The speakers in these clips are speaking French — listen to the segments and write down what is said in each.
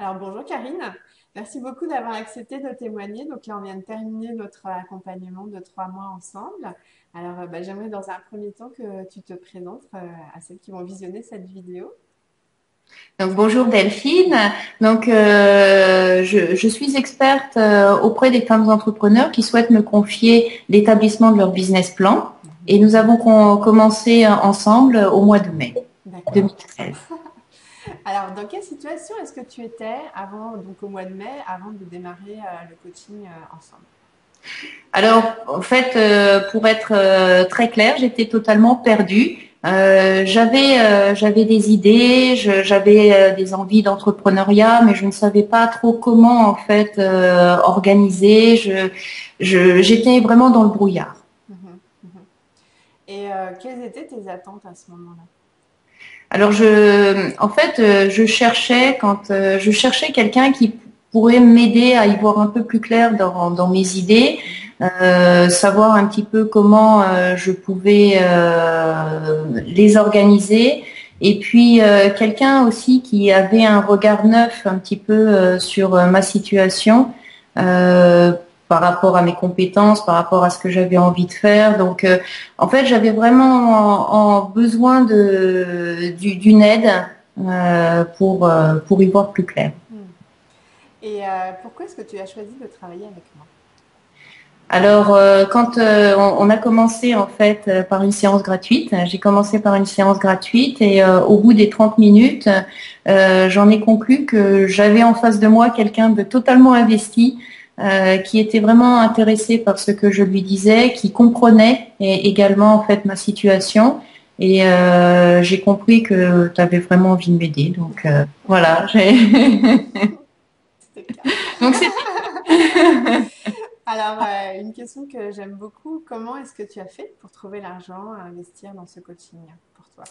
Alors bonjour Karine, merci beaucoup d'avoir accepté de témoigner. Donc là, on vient de terminer notre accompagnement de 3 mois ensemble. Alors j'aimerais dans un premier temps que tu te présentes à celles qui vont visionner cette vidéo. Donc, bonjour Delphine. Donc, je suis experte auprès des femmes entrepreneurs qui souhaitent me confier l'établissement de leur business plan. Et Mhm. nous avons commencé ensemble au mois de mai D'accord. 2013. Alors dans quelle situation est-ce que tu étais avant, donc au mois de mai, avant de démarrer le coaching ensemble? Alors, en fait, pour être très claire, j'étais totalement perdue. J'avais des idées, j'avais des envies d'entrepreneuriat, mais je ne savais pas trop comment en fait organiser. J'étais vraiment dans le brouillard. Mhm, mhm. Et quelles étaient tes attentes à ce moment-là? Alors en fait, je cherchais quelqu'un qui pourrait m'aider à y voir un peu plus clair dans mes idées, Mhm, savoir un petit peu comment je pouvais les organiser, et puis quelqu'un aussi qui avait un regard neuf un petit peu sur ma situation. Euh, par rapport à mes compétences, par rapport à ce que j'avais envie de faire. Donc, en fait, j'avais vraiment besoin d'une aide pour y voir plus clair. mhm. Et pourquoi est-ce que tu as choisi de travailler avec moi? Alors, quand on a commencé en fait par une séance gratuite, j'ai commencé par une séance gratuite et au bout des 30 minutes, j'en ai conclu que j'avais en face de moi quelqu'un de totalement investi, qui était vraiment intéressé par ce que je lui disais, qui comprenait également en fait ma situation. Et j'ai compris que tu avais vraiment envie de m'aider. Donc voilà. C'était le cas. Donc c'est Alors, une question que j'aime beaucoup, comment est-ce que tu as fait pour trouver l'argent à investir dans ce coaching pour toi?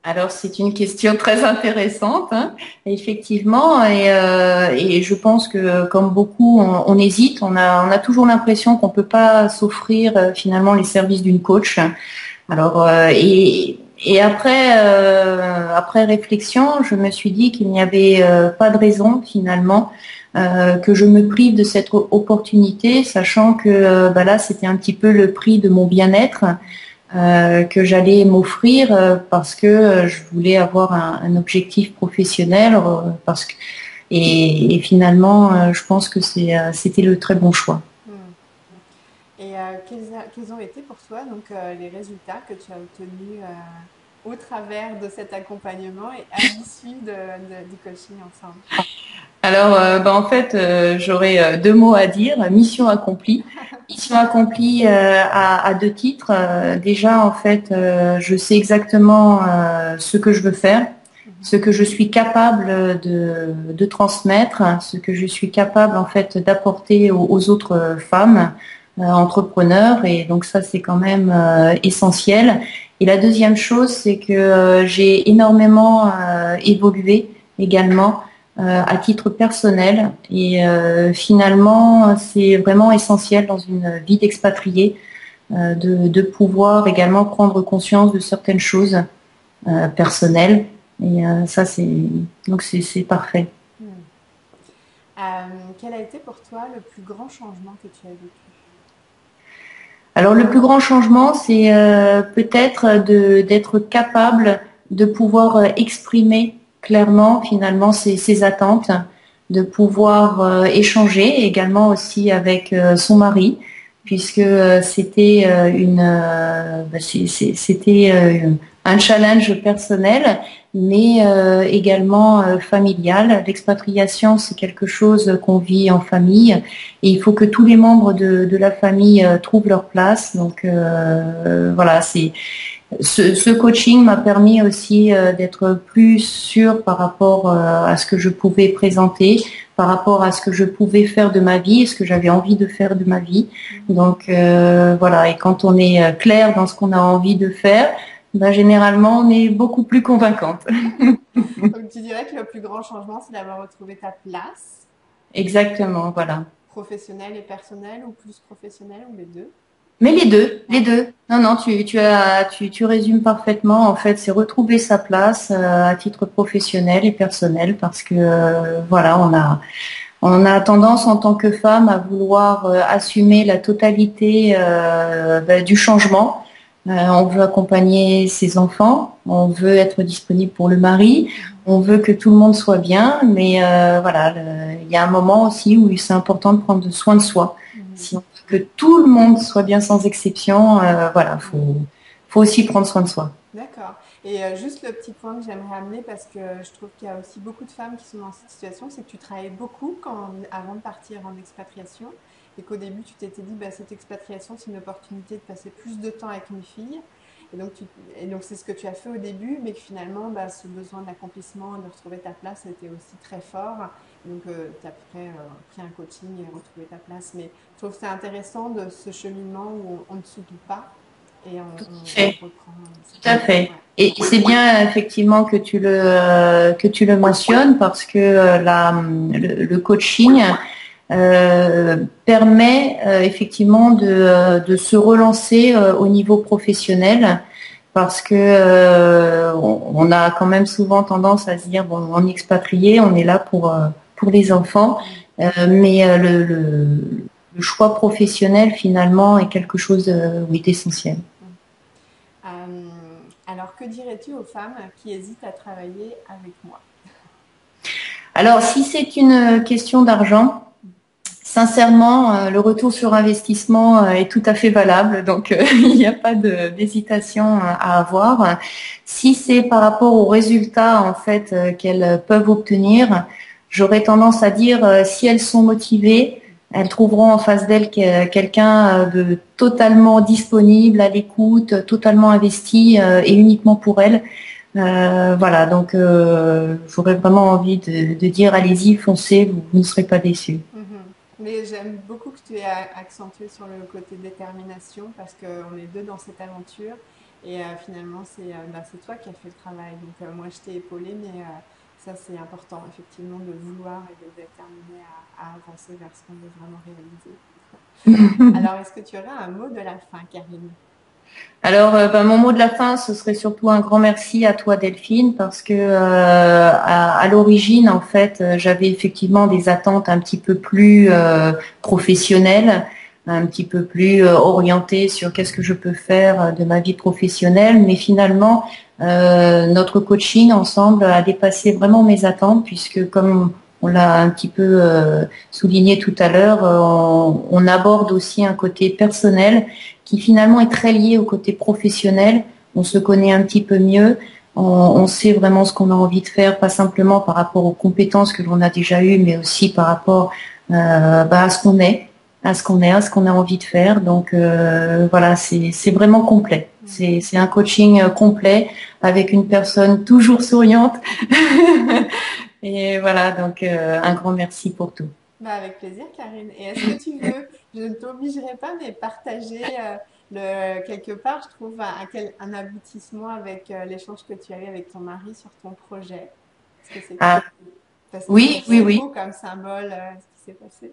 Alors, c'est une question très intéressante, hein, effectivement, et je pense que comme beaucoup, on hésite, on a toujours l'impression qu'on peut pas s'offrir finalement les services d'une coach. Alors, et après réflexion, je me suis dit qu'il n'y avait pas de raison finalement que je me prive de cette opportunité, sachant que bah là, c'était un petit peu le prix de mon bien-être que j'allais m'offrir parce que je voulais avoir un objectif professionnel et finalement je pense que c'était le très bon choix. Hmm. Et quels ont été pour toi donc les résultats que tu as obtenus au travers de cet accompagnement et à l'issue du coaching ensemble? Alors bah, en fait j'aurais deux mots à dire, mission accomplie. Mission accomplie à deux titres. Déjà en fait je sais exactement ce que je veux faire, Mhm. ce que je suis capable de transmettre, ce que je suis capable en fait d'apporter aux autres femmes entrepreneurs, et donc ça c'est quand même essentiel. Et la deuxième chose, c'est que j'ai énormément évolué également à titre personnel, et finalement c'est vraiment essentiel dans une vie d'expatrié de pouvoir également prendre conscience de certaines choses personnelles, et ça c'est parfait. Hmm. Quel a été pour toi le plus grand changement que tu as vécu? Alors le plus grand changement, c'est peut-être d'être capable de pouvoir exprimer clairement finalement ses attentes, de pouvoir échanger également aussi avec son mari, puisque c'était c'était un challenge personnel, mais également familial. L'expatriation, c'est quelque chose qu'on vit en famille. Et il faut que tous les membres de la famille trouvent leur place. Donc voilà, ce coaching m'a permis aussi d'être plus sûre par rapport à ce que je pouvais présenter, par rapport à ce que je pouvais faire de ma vie, ce que j'avais envie de faire de ma vie. Mhm. Donc voilà, et quand on est clair dans ce qu'on a envie de faire, ben, généralement on est beaucoup plus convaincante. Donc tu dirais que le plus grand changement, c'est d'avoir retrouvé ta place Exactement, voilà. professionnelle et personnelle ou plus professionnelle ou les deux? Mais les deux, les deux. Non, non, tu résumes parfaitement. En fait, c'est retrouver sa place à titre professionnel et personnel parce que voilà, on a tendance en tant que femme à vouloir assumer la totalité du changement. On veut accompagner ses enfants, on veut être disponible pour le mari, on veut que tout le monde soit bien, mais voilà, il y a un moment aussi où c'est important de prendre soin de soi. Si on veut que tout le monde soit bien sans exception, voilà, faut aussi prendre soin de soi. D'accord. Et juste le petit point que j'aimerais amener, parce que je trouve qu'il y a aussi beaucoup de femmes qui sont dans cette situation, c'est que tu travaillais beaucoup avant de partir en expatriation et qu'au début tu t'étais dit, bah, cette expatriation c'est une opportunité de passer plus de temps avec mes filles. Et donc c'est ce que tu as fait au début, mais que finalement bah, ce besoin d'accomplissement, de retrouver ta place était aussi très fort. Et donc tu as après pris un coaching et retrouvé ta place. Mais je trouve que c'est intéressant de ce cheminement où on ne s'oublie pas et on Fait. reprend Tout à certaines. fait. Ouais. Et c'est bien effectivement que tu le mentionnes parce que le coaching permet effectivement de se relancer au niveau professionnel parce que on a quand même souvent tendance à se dire bon, on est expatrié, on est là pour les enfants, mais le choix professionnel finalement est quelque chose oui, d'essentiel. Alors, que dirais-tu aux femmes qui hésitent à travailler avec moi? Alors, si c'est une question d'argent, sincèrement, le retour sur investissement est tout à fait valable, donc il n'y a pas d'hésitation à avoir. Si c'est par rapport aux résultats en fait qu'elles peuvent obtenir, j'aurais tendance à dire si elles sont motivées, elles trouveront en face d'elles quelqu'un de totalement disponible, à l'écoute, totalement investi et uniquement pour elles. Voilà, donc j'aurais vraiment envie de dire allez-y, foncez, vous ne serez pas déçus. Mhm. Mais j'aime beaucoup que tu aies accentué sur le côté détermination parce qu'on est deux dans cette aventure et finalement c'est toi qui as fait le travail. Donc moi je t'ai épaulé, mais ça c'est important effectivement de vouloir et d'être déterminé à avancer vers ce qu'on veut vraiment réaliser. Alors est-ce que tu aurais un mot de la fin, Karine? Alors, ben, mon mot de la fin, ce serait surtout un grand merci à toi, Delphine, parce que à l'origine, en fait, j'avais effectivement des attentes un petit peu plus professionnelles, un petit peu plus orientées sur qu'est-ce que je peux faire de ma vie professionnelle, mais finalement, notre coaching ensemble a dépassé vraiment mes attentes, puisque comme on l'a un petit peu souligné tout à l'heure, on aborde aussi un côté personnel qui finalement est très lié au côté professionnel. On se connaît un petit peu mieux, on sait vraiment ce qu'on a envie de faire, pas simplement par rapport aux compétences que l'on a déjà eues, mais aussi par rapport à ce qu'on est, à ce qu'on a envie de faire. Donc voilà, c'est vraiment complet. C'est un coaching complet avec une personne toujours souriante. Et voilà, donc un grand merci pour tout. Bah, avec plaisir, Karine. Et est-ce que tu veux, je ne t'obligerai pas, mais partager quelque part, je trouve, un aboutissement avec l'échange que tu as eu avec ton mari sur ton projet? Est-ce que c'est Ah, possible? Parce que oui, oui, c'est oui. beau comme symbole, ce qui s'est passé.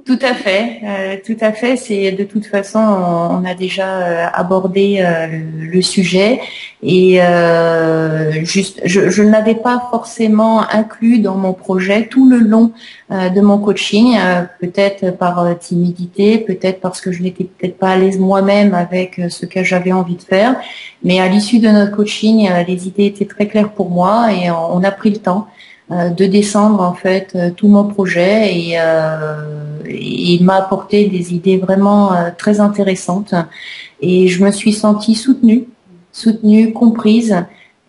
Tout à fait, tout à fait. C'est de toute façon, on a déjà abordé le sujet et juste, je ne l'avais pas forcément inclus dans mon projet tout le long de mon coaching, peut-être par timidité, peut-être parce que je n'étais peut-être pas à l'aise moi-même avec ce que j'avais envie de faire. Mais à l'issue de notre coaching, les idées étaient très claires pour moi et on a pris le temps de descendre en fait tout mon projet et il m'a apporté des idées vraiment très intéressantes et je me suis sentie soutenue, comprise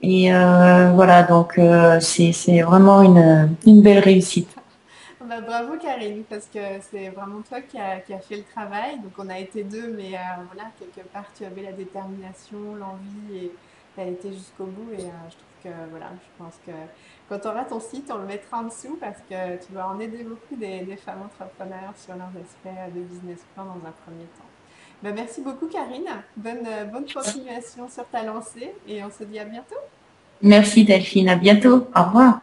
et voilà donc c'est vraiment une belle réussite. Bah, bravo, Karine, parce que c'est vraiment toi qui a fait le travail. Donc, on a été deux, mais voilà, quelque part, tu avais la détermination, l'envie et tu as été jusqu'au bout. Et je trouve que, voilà, je pense que quand tu auras ton site, on le mettra en dessous parce que tu vas en aider beaucoup des femmes entrepreneurs sur leurs aspects de business plan dans un premier temps. Bah, merci beaucoup, Karine. Bonne continuation sur ta lancée et on se dit à bientôt. Merci Delphine, à bientôt, au revoir.